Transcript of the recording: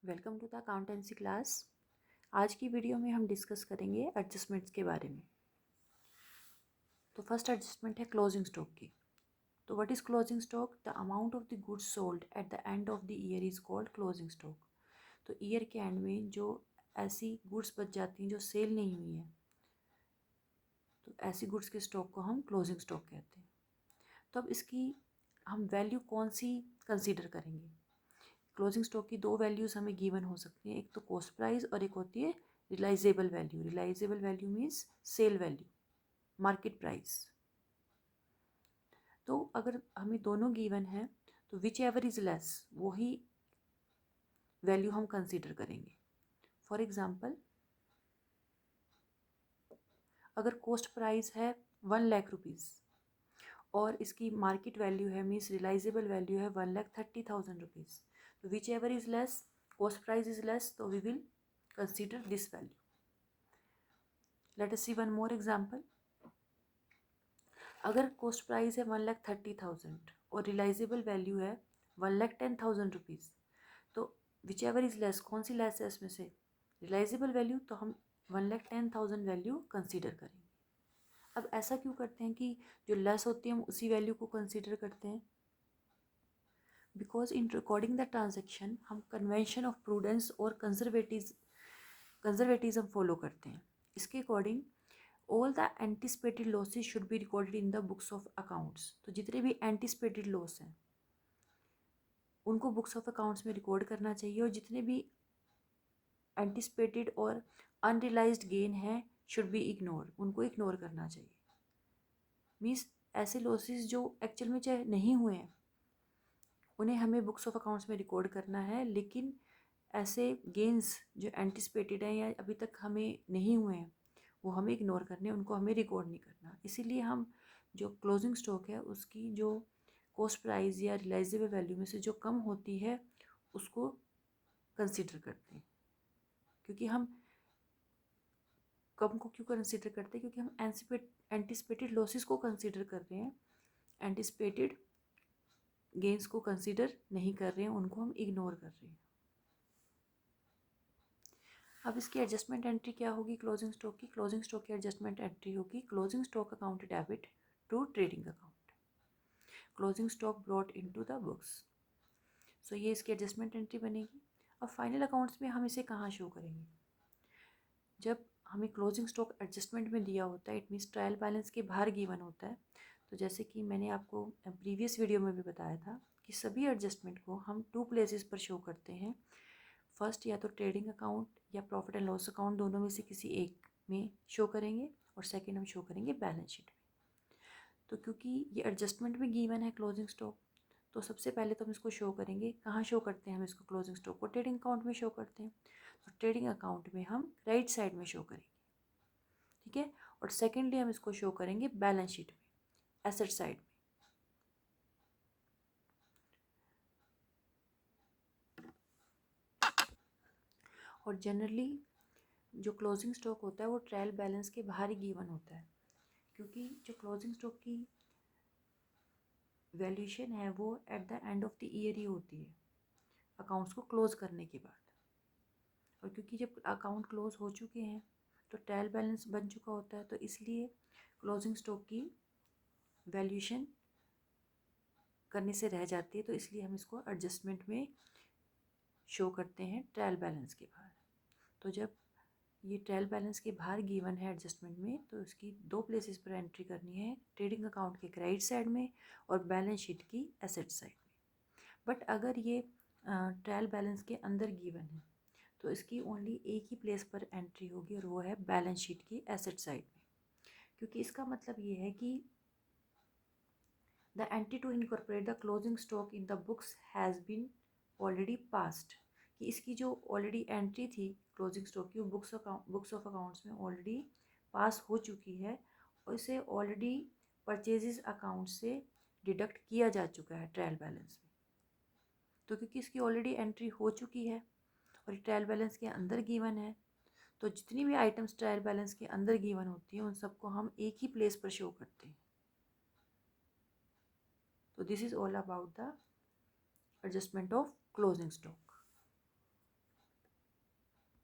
Welcome to the accountancy class. आज की video में हम डिस्कस करेंगे एडजस्टमेंट्स के बारे में। तो फर्स्ट एडजस्टमेंट है क्लोजिंग स्टॉक की। तो what is closing stock? The amount of the goods sold at the end of the year is called closing stock. तो ईयर के एंड में जो ऐसी गुड्स बच जाती हैं जो सेल नहीं हुई हैं, तो ऐसी गुड्स के स्टॉक को हम क्लोजिंग स्टॉक कहते हैं। तो अब इसकी हम वैल्यू कौन सी कंसीडर करेंगे? क्लोजिंग स्टॉक की दो वैल्यूज़ हमें गिवन हो सकती हैं, एक तो कॉस्ट प्राइस और एक होती है realisable value. Realisable value means sale value, market price. तो अगर हमें दोनों गिवन है तो विच एवर इज लेस वही वैल्यू हम कंसीडर करेंगे। फॉर एग्जाम्पल, अगर कॉस्ट प्राइस है 1,00,000 रुपीज़ और इसकी मार्केट वैल्यू है मीन्स रिलाइजेबल वैल्यू है 1,30,000 रुपीज़, तो whichever is less, cost price is less, तो we will consider this value. Let us see one more example. अगर कॉस्ट प्राइस है 1,30,000 और रिलाइजेबल वैल्यू है 1,10,000 रुपीज़, तो विच एवर इज लेस, कौन सी less है इसमें से? रिलाइजेबल वैल्यू, तो हम 1,10,000 वैल्यू कंसीडर करेंगे। अब ऐसा क्यों करते हैं कि जो लेस होती है हम उसी वैल्यू को कंसीडर करते हैं? Because in recording the transaction हम कन्वेंशन ऑफ प्रूडेंस और कंजर्वेटिज्म फॉलो करते हैं। इसके according all the anticipated losses should be recorded in the books of accounts. तो जितने भी एंटिसिपेटेड लॉस हैं उनको बुक्स ऑफ अकाउंट्स में रिकॉर्ड करना चाहिए, और जितने भी एंटिसिपेटेड और अनरियलाइज्ड गेन है शुड बी इग्नोर, उनको इग्नोर करना चाहिए। मीन्स ऐसे लॉसेस जो एक्चुअल में चाहे नहीं हुए हैं उन्हें हमें बुक्स ऑफ अकाउंट्स में रिकॉर्ड करना है, लेकिन ऐसे गेन्स जो एंटिसिपेटेड हैं या अभी तक हमें नहीं हुए हैं वो हमें इग्नोर करने, उनको हमें रिकॉर्ड नहीं करना। इसीलिए हम जो क्लोजिंग स्टॉक है उसकी जो कॉस्ट प्राइस या रिलाइजेबल वैल्यू में से जो कम होती है उसको कंसीडर करते हैं। क्योंकि हम कम को क्यों कंसीडर करते हैं? क्योंकि हम एंटिसिपेटेड लॉसेस को कंसीडर कर रहे हैं, एंटिसिपेटेड गेन्स को कंसीडर नहीं कर रहे हैं, उनको हम इग्नोर कर रहे हैं। अब इसकी एडजस्टमेंट एंट्री क्या होगी क्लोजिंग स्टॉक की? क्लोजिंग स्टॉक की एडजस्टमेंट एंट्री होगी closing stock account debit to trading account, closing stock brought into the books. So ये इसकी एडजस्टमेंट एंट्री बनेगी। अब फाइनल अकाउंट्स में हम इसे कहाँ शो करेंगे? जब हमें क्लोजिंग स्टॉक एडजस्टमेंट में दिया होता है, इट मीन्स ट्रायल बैलेंस के बाहर गिवन होता है। तो जैसे कि मैंने आपको प्रीवियस वीडियो में भी बताया था कि सभी एडजस्टमेंट को हम टू प्लेसेस पर शो करते हैं। फर्स्ट या तो ट्रेडिंग अकाउंट या प्रॉफिट एंड लॉस अकाउंट, दोनों में से किसी एक में शो करेंगे, और सेकंड हम शो करेंगे बैलेंस शीट में। तो क्योंकि ये एडजस्टमेंट में गिवन है क्लोजिंग स्टॉक, तो सबसे पहले तो हम इसको शो करेंगे। कहाँ शो करते हैं हम इसको? क्लोजिंग स्टॉक को ट्रेडिंग अकाउंट में शो करते हैं, तो ट्रेडिंग अकाउंट में हम राइट साइड में शो करेंगे, ठीक है। और सेकेंडली हम इसको शो करेंगे बैलेंस शीट में, एसेट साइड में। और जनरली जो क्लोजिंग स्टॉक होता है वो ट्रायल बैलेंस के बाहर ही गिवन होता है, क्योंकि जो क्लोजिंग स्टॉक की वैल्यूएशन है वो at the end of the year ही होती है, अकाउंट्स को क्लोज करने के बाद। और क्योंकि जब अकाउंट क्लोज हो चुके हैं तो ट्रायल बैलेंस बन चुका होता है, तो इसलिए क्लोजिंग स्टॉक की वैल्यूएशन करने से रह जाती है, तो इसलिए हम इसको एडजस्टमेंट में शो करते हैं ट्रायल बैलेंस के बाहर। तो जब ये ट्रायल बैलेंस के बाहर गिवन है एडजस्टमेंट में, तो इसकी दो प्लेसेस पर एंट्री करनी है, ट्रेडिंग अकाउंट के क्रेडिट साइड में और बैलेंस शीट की एसेट साइड में। बट अगर ये ट्रायल बैलेंस के अंदर गिवन है तो इसकी ओनली एक ही प्लेस पर एंट्री होगी, और वो है बैलेंस शीट की एसेट साइड में। क्योंकि इसका मतलब ये है कि the entry to incorporate the closing stock in the books has been already passed, कि इसकी जो ऑलरेडी एंट्री थी क्लोजिंग स्टॉक की वो बुक्स ऑफ अकाउंट्स में ऑलरेडी पास हो चुकी है, और इसे ऑलरेडी परचेजेस अकाउंट से डिडक्ट किया जा चुका है ट्रायल बैलेंस में। तो क्योंकि इसकी ऑलरेडी एंट्री हो चुकी है और ट्रायल बैलेंस के अंदर गिवन है, तो जितनी भी आइटम्स ट्रायल बैलेंस के अंदर गिवन होती हैं उन सबको हम एक ही प्लेस पर शो करते हैं। तो this is all about the adjustment of closing stock.